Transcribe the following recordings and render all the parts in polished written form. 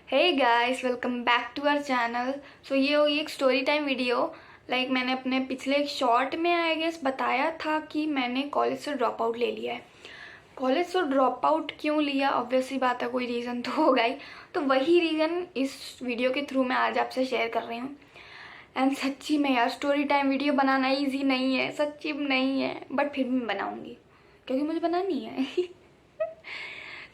Hey guys, welcome back to our channel. So ये होगी एक स्टोरी टाइम वीडियो। मैंने अपने पिछले एक शॉर्ट में आई गेस बताया था कि मैंने कॉलेज से ड्रॉप आउट ले लिया है। कॉलेज से ड्रॉप आउट क्यों लिया, ऑब्वियसली बात है, कोई रीज़न तो होगा ही। तो वही रीज़न इस वीडियो के थ्रू मैं आज आपसे शेयर कर रही हूँ। एंड सच्ची में यार, स्टोरी टाइम वीडियो बनाना ईजी नहीं है, सच्ची में नहीं है, बट फिर भी मैं बनाऊँगी क्योंकि मुझे बनानी है।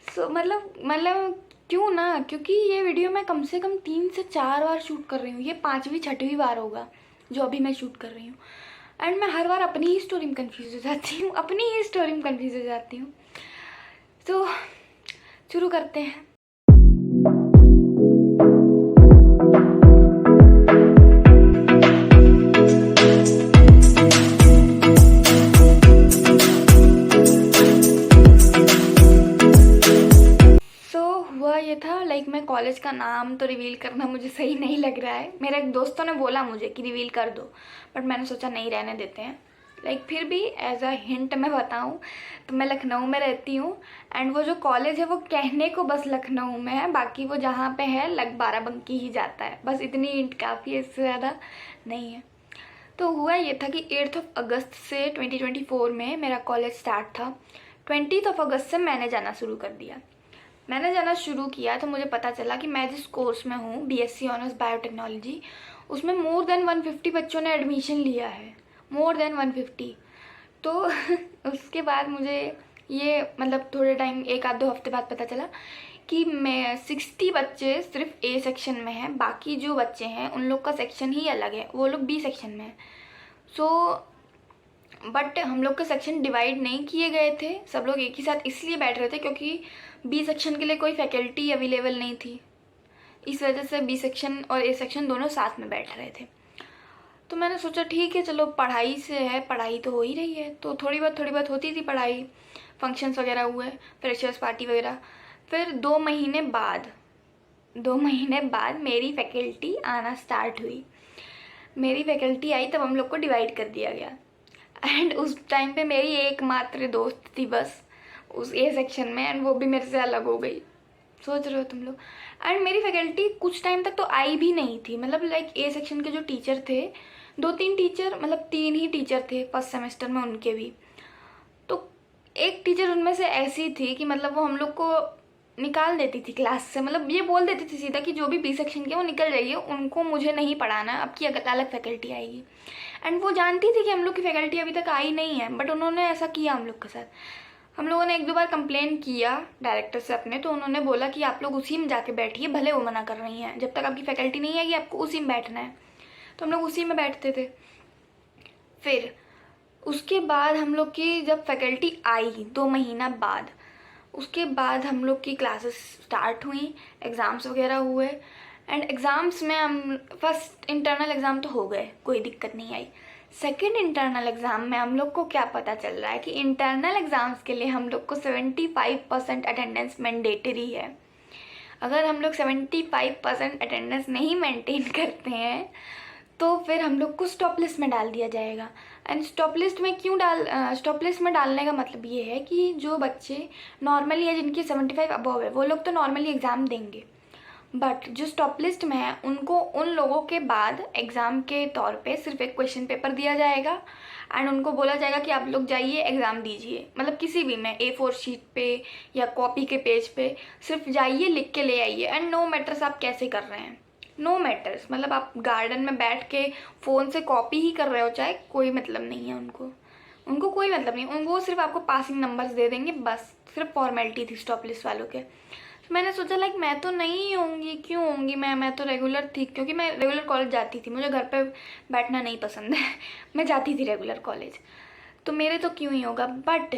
सो मतलब क्यों ना, क्योंकि ये वीडियो मैं कम से कम 3 से 4 बार शूट कर रही हूँ। ये 5वीं 6वीं बार होगा जो अभी मैं शूट कर रही हूँ। एंड मैं हर बार अपनी ही स्टोरी में कंफ्यूज हो जाती हूँ, अपनी ही स्टोरी में कंफ्यूज हो जाती हूँ। तो शुरू करते हैं। हुआ ये था, मैं कॉलेज का नाम तो रिवील करना मुझे सही नहीं लग रहा है। मेरे एक दोस्तों ने बोला मुझे कि रिवील कर दो, बट मैंने सोचा नहीं, रहने देते हैं। फिर भी एज अ हिंट मैं बताऊं तो मैं लखनऊ में रहती हूँ। एंड वो जो कॉलेज है वो कहने को बस लखनऊ में है, बाकी वो जहाँ पे है बाराबंकी ही जाता है। बस इतनी हिंट काफ़ी है, इससे ज़्यादा नहीं है। तो हुआ ये था कि 8 अगस्त से 2024 में मेरा कॉलेज स्टार्ट था। 20 अगस्त से मैंने जाना शुरू कर दिया। मैंने जाना शुरू किया तो मुझे पता चला कि मैं जिस कोर्स में हूँ, बीएससी ऑनर्स बायोटेक्नोलॉजी, उसमें मोर देन 150 बच्चों ने एडमिशन लिया है। More than 150। तो उसके बाद मुझे ये थोड़े टाइम, 1 आध 2 हफ्ते बाद पता चला कि मैं 60 बच्चे सिर्फ ए सेक्शन में हैं, बाकी जो बच्चे हैं उन लोग का सेक्शन ही अलग है, वो लोग बी सेक्शन में हैं। सो बट हम लोग के सेक्शन डिवाइड नहीं किए गए थे, सब लोग एक ही साथ इसलिए बैठ रहे थे क्योंकि बी सेक्शन के लिए कोई फैकल्टी अवेलेबल नहीं थी। इस वजह से बी सेक्शन और ए सेक्शन दोनों साथ में बैठ रहे थे। तो मैंने सोचा ठीक है, चलो पढ़ाई से है, पढ़ाई तो हो ही रही है, तो थोड़ी बहुत होती थी पढ़ाई, फंक्शंस वगैरह हुए, फ्रेशर्स पार्टी वगैरह। फिर 2 महीने बाद मेरी फैकल्टी आना स्टार्ट हुई। मेरी फैकल्टी आई तब हम लोग को डिवाइड कर दिया गया। एंड उस टाइम पे मेरी एकमात्र दोस्त थी बस उस ए सेक्शन में, एंड वो भी मेरे से अलग हो गई। सोच रहे हो तुम लोग। एंड मेरी फैकल्टी कुछ टाइम तक तो आई भी नहीं थी। ए सेक्शन के जो टीचर थे, 2-3 टीचर, 3 ही टीचर थे फर्स्ट सेमेस्टर में उनके भी। तो एक टीचर उनमें से ऐसी थी कि वो हम लोग को निकाल देती थी क्लास से। ये बोल देती थी सीधा कि जो भी बी सेक्शन के वो निकल जाइए, उनको मुझे नहीं पढ़ाना, अब की अलग फैकल्टी आएगी। एंड वो जानती थी कि हम लोग की फैकल्टी अभी तक आई नहीं है, बट उन्होंने ऐसा किया हम लोग के साथ। हम लोगों ने 1-2 बार कंप्लेन किया डायरेक्टर से अपने, तो उन्होंने बोला कि आप लोग उसी में जाके बैठिए, भले वो मना कर रही हैं, जब तक आपकी फैकल्टी नहीं आएगी आपको उसी में बैठना है। तो हम लोग उसी में बैठते थे। फिर उसके बाद हम लोग की जब फैकल्टी आई 2 महीना बाद, उसके बाद हम लोग की क्लासेस स्टार्ट हुई, एग्ज़ाम्स वगैरह हुए। एंड एग्ज़ाम्स में हम फर्स्ट इंटरनल एग्ज़ाम तो हो गए, कोई दिक्कत नहीं आई। सेकेंड इंटरनल एग्ज़ाम में हम लोग को क्या पता चल रहा है कि इंटरनल एग्ज़ाम्स के लिए हम लोग को 75% अटेंडेंस मैंडेटरी है। अगर हम लोग 75% अटेंडेंस नहीं मेंटेन करते हैं तो फिर हम लोग को स्टॉप लिस्ट में डाल दिया जाएगा। एंड स्टॉप लिस्ट में क्यों स्टॉप लिस्ट में डालने का मतलब ये है कि जो बच्चे नॉर्मली है, जिनकी 75 अबव है, वो लोग तो नॉर्मली एग्ज़ाम देंगे, बट जो स्टॉप लिस्ट में है उनको उन लोगों के बाद एग्ज़ाम के तौर पे सिर्फ एक क्वेश्चन पेपर दिया जाएगा। एंड उनको बोला जाएगा कि आप लोग जाइए एग्ज़ाम दीजिए, किसी भी में A4 शीट पे या कॉपी के पेज पे सिर्फ जाइए, लिख के ले आइए। एंड नो मैटर्स आप कैसे कर रहे हैं, नो मैटर्स, आप गार्डन में बैठ के फ़ोन से कॉपी ही कर रहे हो चाहे, कोई मतलब नहीं है उनको कोई मतलब नहीं। उनको सिर्फ आपको पासिंग नंबर्स दे देंगे, बस सिर्फ फॉर्मेलिटी थी स्टॉप लिस्ट वालों के। तो मैंने सोचा मैं तो नहीं होंगी, क्यों होंगी मैं तो रेगुलर थी, क्योंकि मैं रेगुलर कॉलेज जाती थी, मुझे घर पे बैठना नहीं पसंद है। मैं जाती थी रेगुलर कॉलेज, तो मेरे तो क्यों ही होगा। बट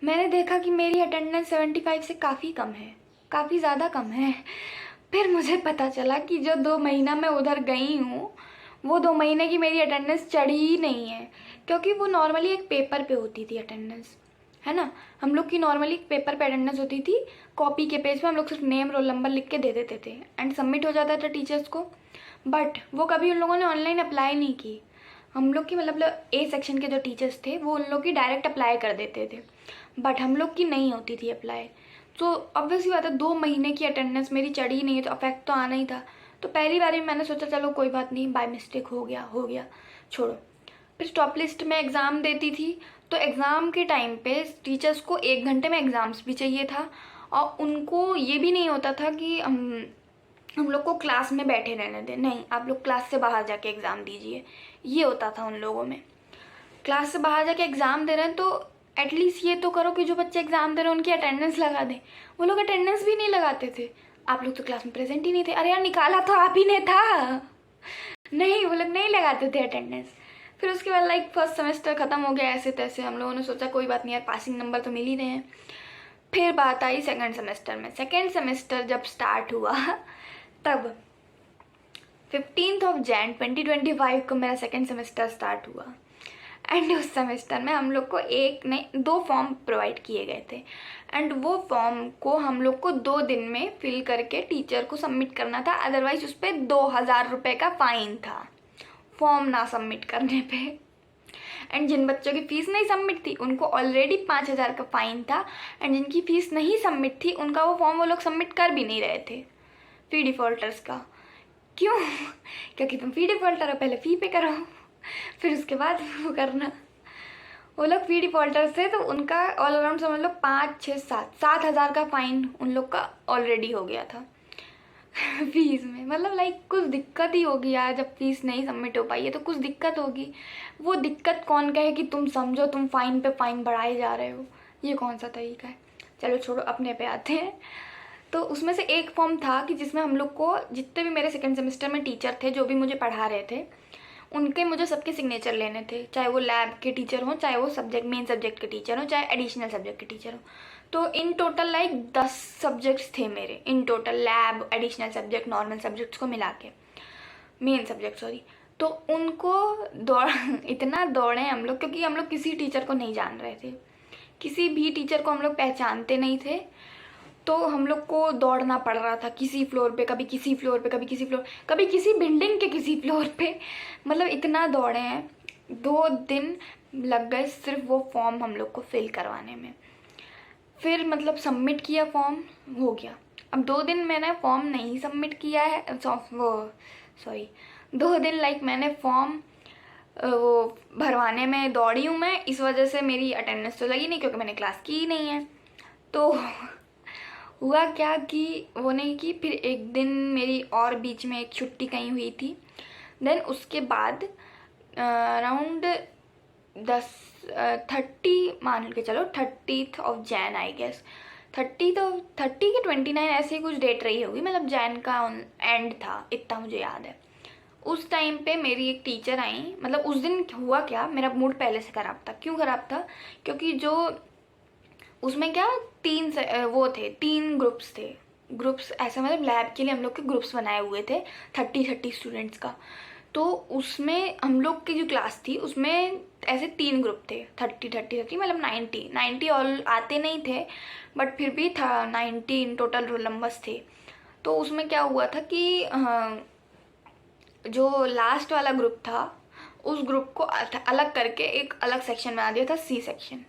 मैंने देखा कि मेरी अटेंडेंस 75 से काफ़ी कम है, काफ़ी ज़्यादा कम है। फिर मुझे पता चला कि जो 2 महीना मैं उधर गई हूँ, वो 2 महीने की मेरी अटेंडेंस चढ़ी ही नहीं है, क्योंकि वो नॉर्मली एक पेपर पे होती थी अटेंडेंस, है ना। हम लोग की नॉर्मली पेपर पे अटेंडेंस होती थी, कॉपी के पेज पे हम लोग सिर्फ नेम रोल नंबर लिख के दे देते थे एंड सबमिट हो जाता था टीचर्स को। बट वो कभी उन लोगों ने ऑनलाइन अप्लाई नहीं की। हम लोग की ए सेक्शन के जो टीचर्स थे वो उन लोग की डायरेक्ट अप्लाई कर देते थे, बट हम लोग की नहीं होती थी अप्लाई। तो ऑब्वियसली बात है 2 महीने की अटेंडेंस मेरी चढ़ी नहीं है तो अफेक्ट तो आना ही था। तो पहली बार ही मैंने सोचा चलो कोई बात नहीं, बाय मिस्टेक हो गया छोड़ो। फिर टॉप लिस्ट में एग्ज़ाम देती थी, तो एग्ज़ाम के टाइम पे टीचर्स को 1 घंटे में एग्ज़ाम्स भी चाहिए था, और उनको ये भी नहीं होता था कि हम लोग को क्लास में बैठे रहने दें, नहीं आप लोग क्लास से बाहर जाके एग्ज़ाम दीजिए, ये होता था उन लोगों में। क्लास से बाहर जाके एग्ज़ाम दे रहे हैं तो एटलीस्ट ये तो करो कि जो बच्चे एग्ज़ाम दे रहे हैं उनकी अटेंडेंस लगा दें। वो लोग अटेंडेंस भी नहीं लगाते थे, आप लोग तो क्लास में प्रेजेंट ही नहीं थे। अरे यार निकाला तो आप ही ने था। नहीं, वो लोग नहीं लगाते थे अटेंडेंस। फिर उसके बाद लाइक फर्स्ट सेमेस्टर ख़त्म हो गया, ऐसे तैसे हम लोगों ने सोचा कोई बात नहीं यार, पासिंग नंबर तो मिल ही रहे हैं। फिर बात आई सेकेंड सेमेस्टर में। सेकेंड सेमेस्टर जब स्टार्ट हुआ तब 15 जनवरी 2025 को मेरा सेकेंड सेमेस्टर स्टार्ट हुआ। एंड उस सेमेस्टर में हम लोग को 2 फॉर्म प्रोवाइड किए गए थे, एंड वो फॉर्म को हम लोग को 2 दिन में फिल करके टीचर को सबमिट करना था, अदरवाइज उस पर 2000 रुपये का फ़ाइन था फॉर्म ना सबमिट करने पे। एंड जिन बच्चों की फ़ीस नहीं सबमिट थी उनको ऑलरेडी 5000 का फ़ाइन था, एंड जिनकी फ़ीस नहीं सबमिट थी उनका वो फॉर्म वो लोग सबमिट कर भी नहीं रहे थे, फ़ी डिफ़ॉल्टर्स का। क्यों? क्योंकि तुम फ़ी डिफ़ॉल्टर हो, पहले फ़ी पे करो फिर उसके बाद वो करना। वो लोग फ़ी डिफ़ॉल्टर थे तो उनका ऑल अराउंड समझ लो 5, 6, 7 हज़ार का फ़ाइन उन लोग का ऑलरेडी हो गया था फीस में। मतलब लाइक कुछ दिक्कत ही होगी यार, जब फीस नहीं सबमिट हो पाई है तो कुछ दिक्कत होगी। वो दिक्कत कौन कहे कि तुम समझो तुम फ़ाइन पे फ़ाइन बढ़ाए जा रहे हो, ये कौन सा तरीका है। चलो छोड़ो, अपने पे आते हैं। तो उसमें से एक फॉर्म था कि जिसमें हम लोग को जितने भी मेरे सेकेंड सेमेस्टर में टीचर थे जो भी मुझे पढ़ा रहे थे उनके मुझे सबके सिग्नेचर लेने थे, चाहे वो लैब के टीचर हों, चाहे वो मेन सब्जेक्ट के टीचर हों, चाहे एडिशनल सब्जेक्ट के टीचर हों। तो इन टोटल लाइक 10 सब्जेक्ट्स थे मेरे in total, lab, additional subject, normal subjects को मिला के, मेन सब्जेक्ट सॉरी। तो उनको इतना दौड़े हम लोग, क्योंकि हम लोग किसी टीचर को नहीं जान रहे थे, किसी भी टीचर को हम लोग पहचानते नहीं थे। तो हम लोग को दौड़ना पड़ रहा था किसी फ्लोर पे, कभी किसी फ्लोर पे, कभी किसी फ्लोर, कभी किसी बिल्डिंग के किसी फ्लोर पे। मतलब इतना दौड़े हैं, 2 दिन लग गए सिर्फ वो फॉर्म हम लोग को फिल करवाने में। फिर मतलब सबमिट किया, फॉर्म हो गया। अब 2 दिन मैंने फॉर्म नहीं सबमिट किया है, वो सॉरी 2 दिन लाइक मैंने फॉर्म वो भरवाने में दौड़ी हूँ मैं, इस वजह से मेरी अटेंडेंस तो लगी नहीं क्योंकि मैंने क्लास की ही नहीं है। तो हुआ क्या कि वो नहीं की, फिर एक दिन मेरी और बीच में एक छुट्टी कहीं हुई थी। देन उसके बाद अराउंड 30 मान के चलो 30 जनवरी आई गेस, 30 के 29 ऐसे ही कुछ डेट रही होगी, मतलब जैन का एंड था, इतना मुझे याद है। उस टाइम पे मेरी एक टीचर आई, मतलब उस दिन हुआ क्या, मेरा मूड पहले से ख़राब था। क्यों ख़राब था? क्योंकि जो उसमें क्या 3 ग्रुप्स थे, ग्रुप्स ऐसा मतलब लैब के लिए हम लोग के ग्रुप्स बनाए हुए थे 30 स्टूडेंट्स का। तो उसमें हम लोग की जो क्लास थी उसमें ऐसे 3 ग्रुप थे, 30 मतलब 90 ऑल आते नहीं थे, बट फिर भी था 90 इन टोटल रोल नंबर्स थे। तो उसमें क्या हुआ था कि जो लास्ट वाला ग्रुप था उस ग्रुप को अलग करके एक अलग सेक्शन बना दिया था, सी सेक्शन।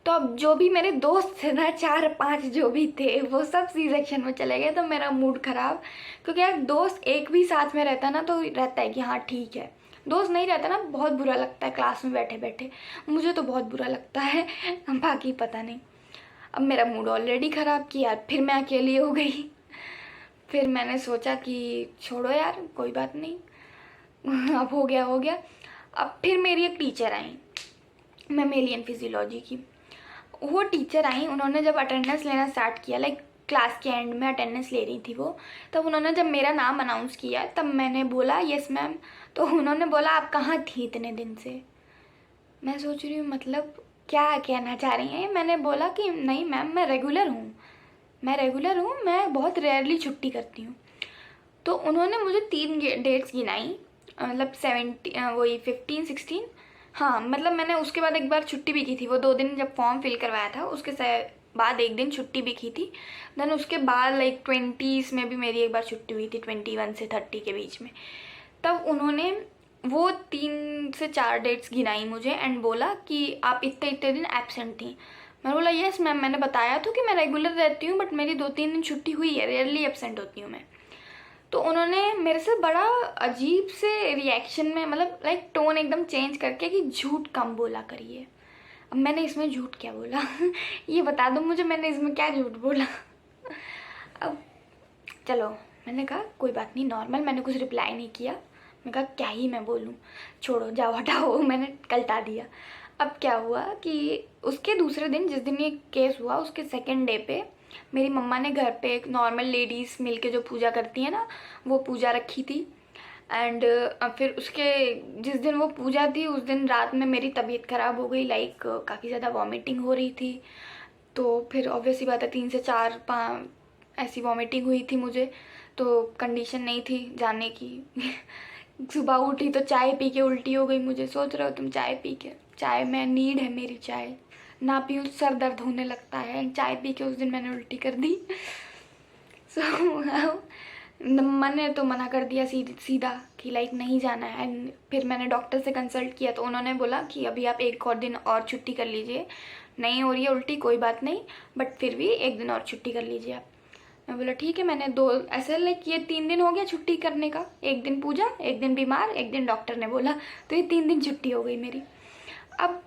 तो अब जो भी मेरे दोस्त थे ना 4-5 जो भी थे वो सब सी सेक्शन में चले गए, तो मेरा मूड ख़राब। क्योंकि यार दोस्त एक भी साथ में रहता ना तो रहता है कि हाँ ठीक है, दोस्त नहीं रहता ना बहुत बुरा लगता है क्लास में बैठे बैठे, मुझे तो बहुत बुरा लगता है बाकी पता नहीं। अब मेरा मूड ऑलरेडी ख़राब कि यार फिर मैं अकेली हो गई। फिर मैंने सोचा कि छोड़ो यार कोई बात नहीं अब हो गया। अब फिर मेरी एक टीचर आई, मेमेलियन फिजियोलॉजी की, वो टीचर आई। उन्होंने जब अटेंडेंस लेना स्टार्ट किया, लाइक क्लास के एंड में अटेंडेंस ले रही थी वो, तब उन्होंने जब मेरा नाम अनाउंस किया तब मैंने बोला यस मैम। तो उन्होंने बोला आप कहाँ थी इतने दिन से? मैं सोच रही हूँ मतलब क्या कहना चाह रही हैं। मैंने बोला कि नहीं मैम मैं रेगुलर हूँ, मैं बहुत रेयरली छुट्टी करती हूँ। तो उन्होंने मुझे 3 डेट्स गिनाई, मतलब 15, 16, हाँ मतलब मैंने उसके बाद एक बार छुट्टी भी की थी। वो 2 दिन जब फॉर्म फिल करवाया था उसके बाद एक दिन छुट्टी भी की थी। देन उसके बाद लाइक 20s में भी मेरी एक बार छुट्टी हुई थी, 21 से 30 के बीच में। तब उन्होंने वो 3 से 4 डेट्स गिनाई मुझे एंड बोला कि आप इतने दिन एब्सेंट थी। मैंने बोला यस मैम, मैंने बताया तो कि मैं रेगुलर रहती हूँ, बट मेरी 2-3 दिन छुट्टी हुई है, रेयरली एब्सेंट होती हूँ मैं। तो उन्होंने मेरे से बड़ा अजीब से रिएक्शन में, मतलब लाइक टोन एकदम चेंज करके कि झूठ कम बोला करिए। अब मैंने इसमें झूठ क्या बोला ये बता दो मुझे, मैंने इसमें क्या झूठ बोला। अब चलो, मैंने कहा कोई बात नहीं, नॉर्मल, मैंने कुछ रिप्लाई नहीं किया। मैं कहा क्या ही मैं बोलूँ, छोड़ो जाओ हटाओ, मैंने कल्टा दिया। अब क्या हुआ कि उसके दूसरे दिन, जिस दिन ये केस हुआ, उसके सेकेंड डे पे मेरी मम्मा ने घर पे एक नॉर्मल लेडीज़ मिलके जो पूजा करती है ना, वो पूजा रखी थी। एंड फिर उसके जिस दिन वो पूजा थी, उस दिन रात में मेरी तबीयत ख़राब हो गई, लाइक काफ़ी ज़्यादा वॉमिटिंग हो रही थी। तो फिर ऑब्वियस ही बात है, 3 से 4-5 ऐसी वॉमिटिंग हुई थी मुझे, तो कंडीशन नहीं थी जाने की। सुबह उठी तो चाय पी के उल्टी हो गई मुझे। सोच रहे हो तुम, चाय पी के, चाय में नीड है मेरी, चाय ना पीऊँ सर दर्द होने लगता है, चाय पी के उस दिन मैंने उल्टी कर दी। सो मैंने तो मना कर दिया सीधा कि लाइक नहीं जाना है। एंड फिर मैंने डॉक्टर से कंसल्ट किया, तो उन्होंने बोला कि अभी आप 1 और दिन और छुट्टी कर लीजिए, नहीं हो रही है उल्टी कोई बात नहीं, बट फिर भी 1 दिन और छुट्टी कर लीजिए आप। मैं बोला ठीक है। मैंने 2 ऐसे लाइक ये 3 दिन हो गया छुट्टी करने का, 1 दिन पूजा, 1 दिन बीमार, 1 दिन डॉक्टर ने बोला, तो ये 3 दिन छुट्टी हो गई मेरी। अब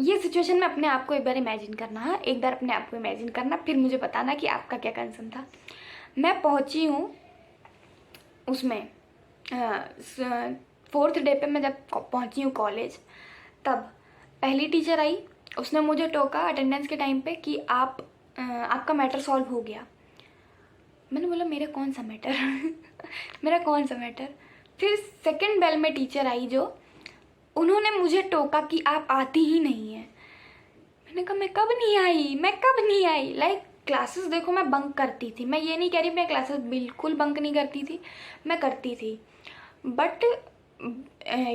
ये सिचुएशन में अपने आप को एक बार इमेजिन करना, हाँ एक बार अपने आप को इमेजिन करना, फिर मुझे बताना कि आपका क्या कंसर्न था। मैं पहुंची हूँ उसमें 4th डे पे, मैं जब पहुंची हूँ कॉलेज, तब पहली टीचर आई, उसने मुझे टोका अटेंडेंस के टाइम पे कि आपका मैटर सॉल्व हो गया। मैंने बोला मेरा कौन सा मैटर मेरा कौन सा मैटर। फिर सेकंड बेल में टीचर आई, जो उन्होंने मुझे टोका कि आप आती ही नहीं है। मैंने कहा मैं कब नहीं आई, मैं कब नहीं आई। लाइक क्लासेस देखो, मैं बंक करती थी, मैं ये नहीं कह रही मैं क्लासेस बिल्कुल बंक नहीं करती थी, मैं करती थी, बट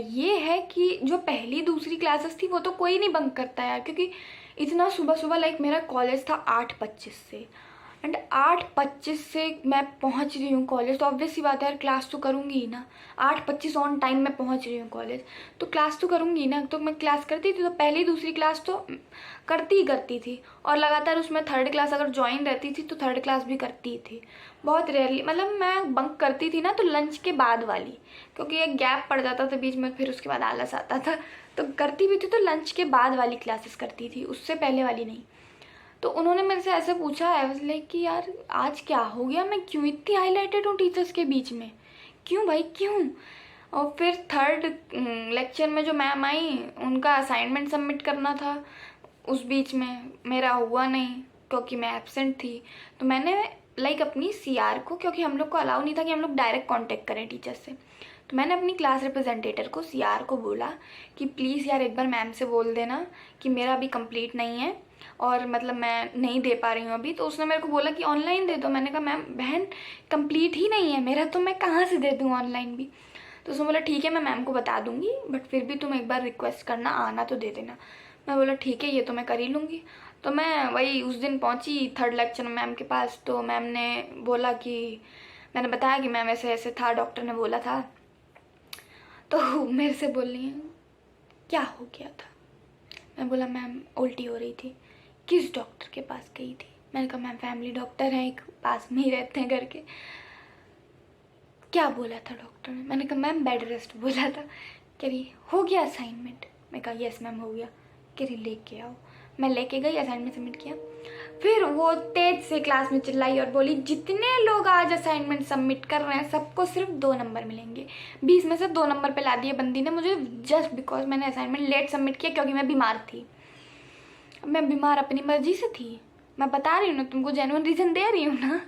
ये है कि जो पहली दूसरी क्लासेस थी वो तो कोई नहीं बंक करता यार, क्योंकि इतना सुबह सुबह, लाइक मेरा कॉलेज था 8:25 से, एंड 8:25 से मैं पहुंच रही हूँ कॉलेज, तो ऑब्वियस सी बात है यार क्लास तो करूँगी ही ना। 8:25 ऑन टाइम मैं पहुंच रही हूँ कॉलेज, तो क्लास तो करूँगी ही ना। तो मैं क्लास करती थी, तो पहली दूसरी क्लास तो करती ही करती थी, और लगातार उसमें 3rd क्लास अगर ज्वाइन रहती थी तो 3rd क्लास भी करती थी। बहुत रेयरली, मतलब मैं बंक करती थी ना तो लंच के बाद वाली, क्योंकि एक गैप पड़ जाता था बीच में, फिर उसके बाद आलस आता था, तो करती भी थी तो लंच के बाद वाली क्लासेस करती थी, उससे पहले वाली नहीं। तो उन्होंने मेरे से ऐसे पूछा, आई वाज लाइक कि यार आज क्या हो गया, मैं क्यों इतनी हाईलाइटेड हूँ टीचर्स के बीच में, क्यों भाई क्यों। और फिर 3rd लेक्चर में जो मैम आई, उनका असाइनमेंट सबमिट करना था, उस बीच में मेरा हुआ नहीं क्योंकि मैं एब्सेंट थी। तो मैंने लाइक अपनी सीआर को, क्योंकि हम लोग को अलाउ नहीं था कि हम लोग डायरेक्ट कांटेक्ट करें टीचर से, तो मैंने अपनी क्लास रिप्रेजेंटेटर को, सीआर को बोला कि प्लीज़ यार एक बार मैम से बोल देना कि मेरा अभी कंप्लीट नहीं है, और मतलब मैं नहीं दे पा रही हूँ अभी। तो उसने मेरे को बोला कि ऑनलाइन दे दो। मैंने कहा मैम बहन कंप्लीट ही नहीं है मेरा, तो मैं कहाँ से दे दूँ ऑनलाइन भी। तो उसने बोला ठीक है मैं मैम को बता दूँगी, बट फिर भी तुम एक बार रिक्वेस्ट करना, आना तो दे देना। मैं बोला ठीक है ये तो मैं कर ही लूँगी। तो मैं वही उस दिन पहुँची 3rd लेक्चर में मैम के पास, तो मैम ने बोला कि, मैंने बताया कि मैम ऐसे ऐसे था, डॉक्टर ने बोला था। तो मेरे से बोल रही हैं क्या हो गया था। मैं बोला मैम उल्टी हो रही थी। किस डॉक्टर के पास गई थी। मैंने कहा मैम फैमिली डॉक्टर हैं, एक पास में ही रहते हैं घर के। क्या बोला था डॉक्टर ने। मैंने कहा मैम बेड रेस्ट बोला था। कह रही हो गया असाइनमेंट। मैं कहा यस मैम हो गया। कह रही लेके आओ। मैं लेके गई, असाइनमेंट सबमिट किया। फिर वो तेज से क्लास में चिल्लाई और बोली जितने लोग आज असाइनमेंट सबमिट कर रहे हैं सबको सिर्फ 2 नंबर मिलेंगे। 20 में से 2 नंबर पे ला दिए बंदी ने मुझे, जस्ट बिकॉज मैंने असाइनमेंट लेट सबमिट किया, क्योंकि मैं बीमार थी। मैं बीमार अपनी मर्जी से थी, मैं बता रही हूँ ना तुमको, जेन्युइन रीज़न दे रही हूँ ना।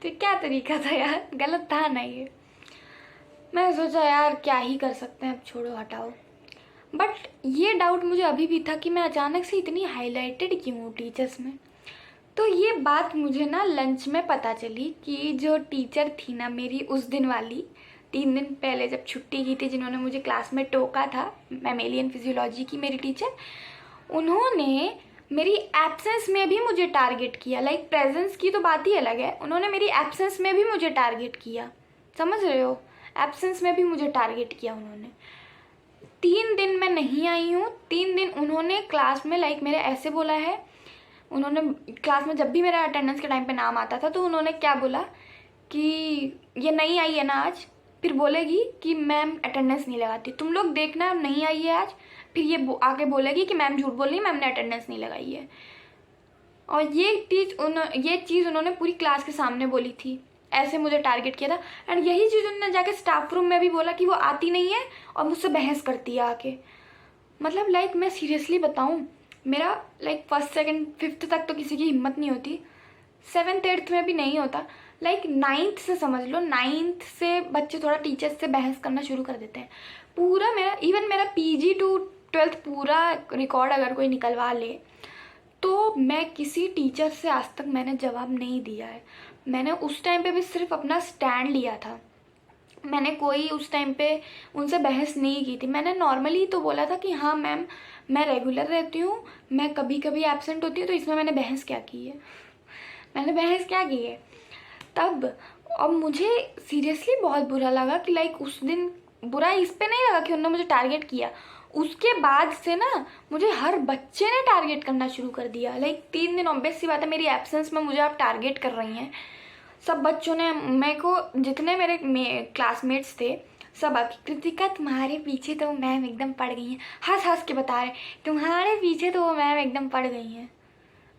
तो क्या तरीका था यार, गलत था ना ये। मैं सोचा यार क्या ही कर सकते हैं, अब छोड़ो हटाओ। बट ये डाउट मुझे अभी भी था कि मैं अचानक से इतनी हाईलाइटेड क्यों हूँ टीचर्स में। तो ये बात मुझे ना लंच में पता चली कि जो टीचर थी ना मेरी उस दिन वाली, 3 दिन पहले जब छुट्टी की थी, जिन्होंने मुझे क्लास में टोका था, मैमेलियन फिजियोलॉजी की मेरी टीचर, उन्होंने मेरी एब्सेंस में भी मुझे टारगेट किया। लाइक प्रेजेंस की तो बात ही अलग है, उन्होंने मेरी एब्सेंस में भी मुझे टारगेट किया। समझ रहे हो, एब्सेंस में भी मुझे टारगेट किया उन्होंने। 3 दिन मैं नहीं आई हूँ, 3 दिन उन्होंने क्लास में लाइक मेरे ऐसे बोला है, उन्होंने क्लास में जब भी मेरा अटेंडेंस के टाइम पे नाम आता था तो उन्होंने क्या बोला कि ये नहीं आई है ना आज, फिर बोलेगी कि मैम अटेंडेंस नहीं लगाती, तुम लोग देखना नहीं आई है आज, फिर ये आके बोलेगी कि मैम झूठ बोल रही है, मैम ने अटेंडेंस नहीं लगाई है। और ये चीज़ उन्होंने पूरी क्लास के सामने बोली थी, ऐसे मुझे टारगेट किया था। एंड यही चीज़ उन्होंने जाके स्टाफ रूम में भी बोला कि वो आती नहीं है और मुझसे बहस करती है आके। मतलब लाइक मैं सीरियसली बताऊँ, मेरा लाइक फर्स्ट सेकंड फिफ्थ तक तो किसी की हिम्मत नहीं होती, सेवन्थ एट्थ में भी नहीं होता, लाइक नाइन्थ से समझ लो, नाइन्थ से बच्चे थोड़ा टीचर्स से बहस करना शुरू कर देते हैं। पूरा मेरा इवन मेरा PG टू 12th पूरा रिकॉर्ड अगर कोई निकलवा ले तो मैं किसी टीचर से आज तक मैंने जवाब नहीं दिया है। मैंने उस टाइम पे भी सिर्फ अपना स्टैंड लिया था, मैंने कोई उस टाइम पे उनसे बहस नहीं की थी। मैंने नॉर्मली तो बोला था कि हाँ मैम मैं रेगुलर रहती हूँ, मैं कभी कभी एब्सेंट होती हूँ, तो इसमें मैंने बहस क्या की है, मैंने बहस क्या की है तब। और मुझे सीरियसली बहुत बुरा लगा कि लाइक उस दिन बुरा इस पे नहीं लगा कि उन्होंने मुझे टारगेट किया, उसके बाद से ना मुझे हर बच्चे ने टारगेट करना शुरू कर दिया। लाइक 3 दिन ऑब्वियस सी बात है, मेरी एब्सेंस में मुझे आप टारगेट कर रही हैं। सब बच्चों ने मेरे को, जितने मेरे क्लासमेट्स थे सब आके, कृतिका तुम्हारे पीछे तो मैम एकदम पड़ गई हैं, हंस हंस के बता रहे तुम्हारे पीछे तो वो मैम एकदम पड़ गई हैं।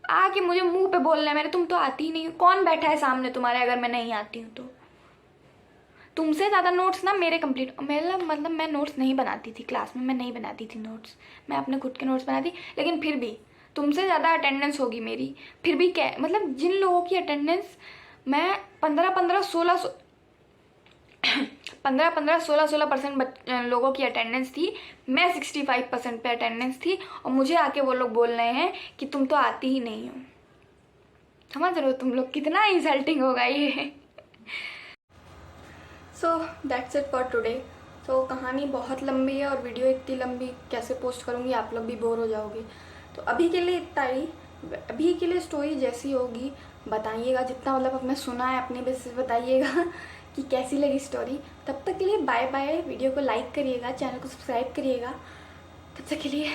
आके मुझे मुंह पे बोल रहे हैं मेरे, तुम तो आती ही नहीं हो, कौन बैठा है सामने तुम्हारे अगर मैं नहीं आती हूँ तो। तुमसे ज़्यादा नोट्स ना मेरे कंप्लीट, मेरा मतलब मैं नोट्स नहीं बनाती थी क्लास में, मैं नहीं बनाती थी नोट्स, मैं अपने खुद के नोट्स बनाती, लेकिन फिर भी तुमसे ज़्यादा अटेंडेंस होगी मेरी, फिर भी क्या मतलब जिन लोगों की अटेंडेंस मैं 15-16% लोगों की अटेंडेंस थी, मैं 65% पे अटेंडेंस थी, और मुझे आके वो लोग बोल रहे हैं कि तुम तो आती ही नहीं हो। समझ रहे हो तुम लोग कितना इंसल्टिंग होगा ये। So that's it for today. तो कहानी बहुत लंबी है और वीडियो इतनी लंबी कैसे पोस्ट करूँगी, आप लोग भी बोर हो जाओगे, तो अभी के लिए इतना ही। अभी के लिए स्टोरी जैसी होगी बताइएगा, जितना मतलब अपने सुना है अपनी बेसिस बताइएगा कि कैसी लगी स्टोरी। तब तक के लिए बाय बाय, वीडियो को लाइक करिएगा, चैनल को सब्सक्राइब करिएगा। तब तक के लिए